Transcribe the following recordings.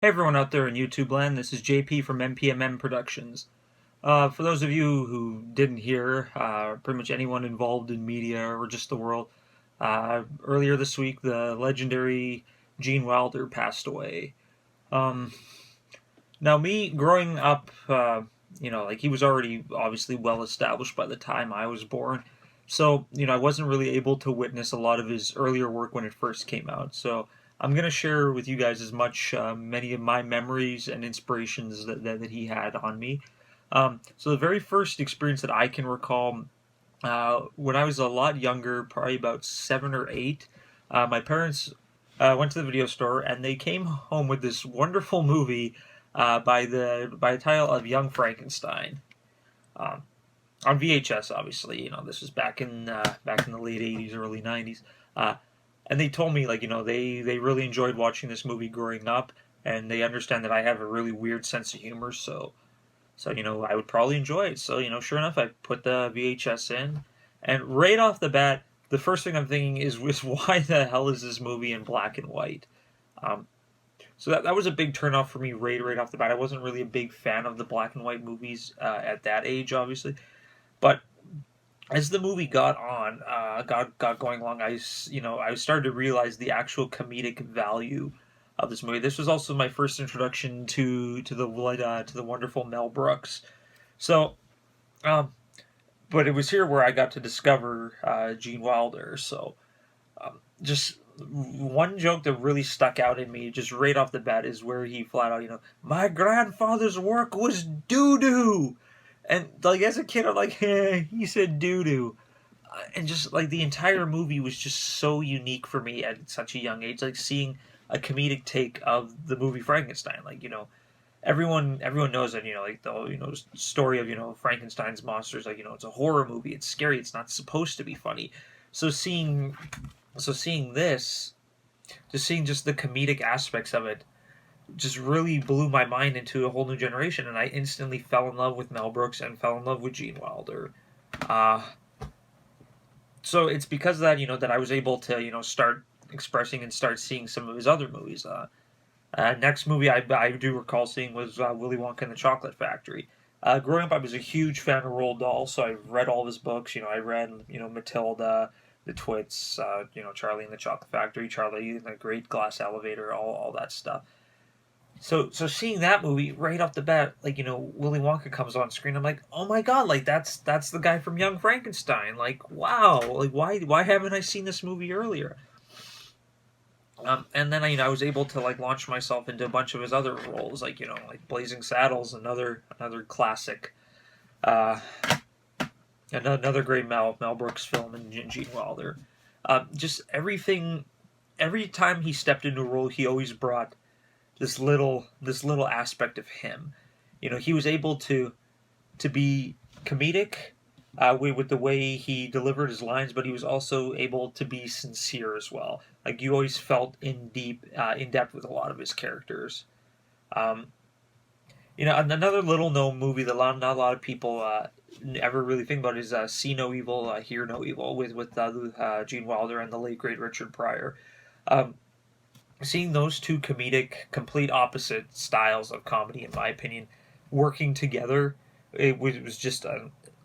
Hey everyone out there in YouTube land, this is JP from MPMM Productions. For those of you who didn't hear, pretty much anyone involved in media or just the world, earlier this week the legendary Gene Wilder passed away. Um, Now me growing up, like he was already obviously well established by the time I was born. So, I wasn't really able to witness a lot of his earlier work when it first came out. So, I'm going to share with you guys as much, many of my memories and inspirations that he had on me. So, the very first experience that I can recall when I was a lot younger, probably about 7 or 8, my parents went to the video store and they came home with this wonderful movie by the title of Young Frankenstein. Um, on VHS, obviously, this was back in the late '80s, early '90s, and they told me they really enjoyed watching this movie growing up, and they understand that I have a really weird sense of humor, so I would probably enjoy it. So sure enough, I put the VHS in, and right off the bat, the first thing I'm thinking is why the hell is this movie in black and white? Um, so that was a big turnoff for me right off the bat. I wasn't really a big fan of the black and white movies at that age, obviously. But as the movie got going along, I started to realize the actual comedic value of this movie. This was also my first introduction to the wonderful Mel Brooks. So, um, but it was here where I got to discover Gene Wilder. So, just one joke that really stuck out in me, just right off the bat, is where he flat out, my grandfather's work was doo doo, and like as a kid, I'm like, he said doo doo, and just like the entire movie was just so unique for me at such a young age, like seeing a comedic take of the movie Frankenstein, everyone knows that like the story of Frankenstein's monsters, like it's a horror movie, it's scary, it's not supposed to be funny. So seeing this, just seeing just the comedic aspects of it, just really blew my mind into a whole new generation, and I instantly fell in love with Mel Brooks and fell in love with Gene Wilder. Uh, so it's because of that, that I was able to, start expressing and start seeing some of his other movies. Next movie I do recall seeing was Willy Wonka and the Chocolate Factory. Growing up, I was a huge fan of Roald Dahl, so I read all of his books. I read, Matilda, The Twits, Charlie and the Chocolate Factory, Charlie and the Great Glass Elevator, all that stuff. So seeing that movie right off the bat, Willy Wonka comes on screen, I'm like, oh my god, like that's the guy from Young Frankenstein. Like, wow, like why haven't I seen this movie earlier? And then I was able to like launch myself into a bunch of his other roles, like Blazing Saddles, another classic, uh, another great Mel Brooks film, and Gene Wilder. Just everything, every time he stepped into a role, he always brought this little aspect of him. He was able to be comedic with the way he delivered his lines, but he was also able to be sincere as well. Like you always felt in depth with a lot of his characters. Um, another little known movie that not a lot of people ever really think about is "See No Evil, Hear No Evil" with Gene Wilder and the late great Richard Pryor. Um, Seeing those two complete opposite styles of comedy, in my opinion, working together, it was just.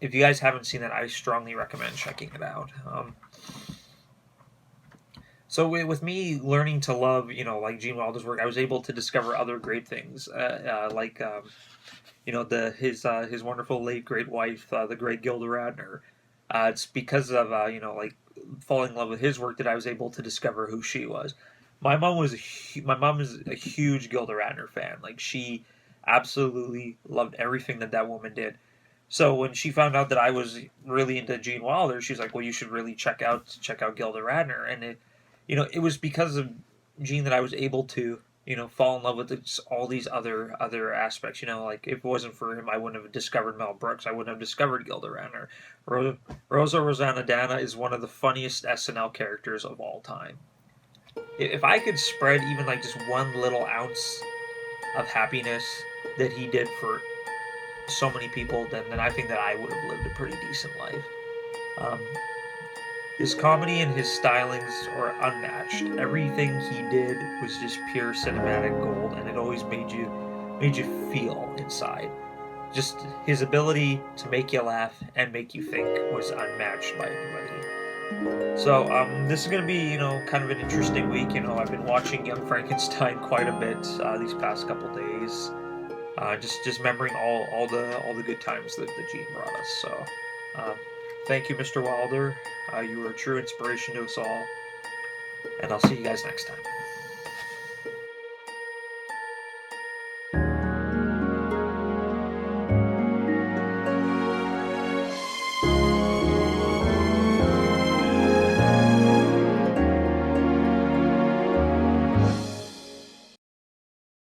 If you guys haven't seen that, I strongly recommend checking it out. So with me learning to love, like Gene Wilder's work, I was able to discover other great things, like his wonderful late great wife, the great Gilda Radner. It's because of like falling in love with his work that I was able to discover who she was. My mom is a huge Gilda Radner fan. Like she absolutely loved everything that woman did. So when she found out that I was really into Gene Wilder, she's like, "Well, you should really check out Gilda Radner." And it was because of Gene that I was able to fall in love with all these other aspects. Like if it wasn't for him, I wouldn't have discovered Mel Brooks. I wouldn't have discovered Gilda Radner. Rosa Rosanna is one of the funniest SNL characters of all time. If I could spread even like just one little ounce of happiness that he did for so many people, then I think that I would have lived a pretty decent life. Um, His comedy and his stylings are unmatched. Everything he did was just pure cinematic gold, and it always made you feel inside. Just his ability to make you laugh and make you think was unmatched by anybody. So this is gonna be, kind of an interesting week. I've been watching Young Frankenstein quite a bit these past couple days. Just remembering all the good times that Gene brought us. So, um, thank you, Mr. Wilder. You were a true inspiration to us all, and I'll see you guys next time.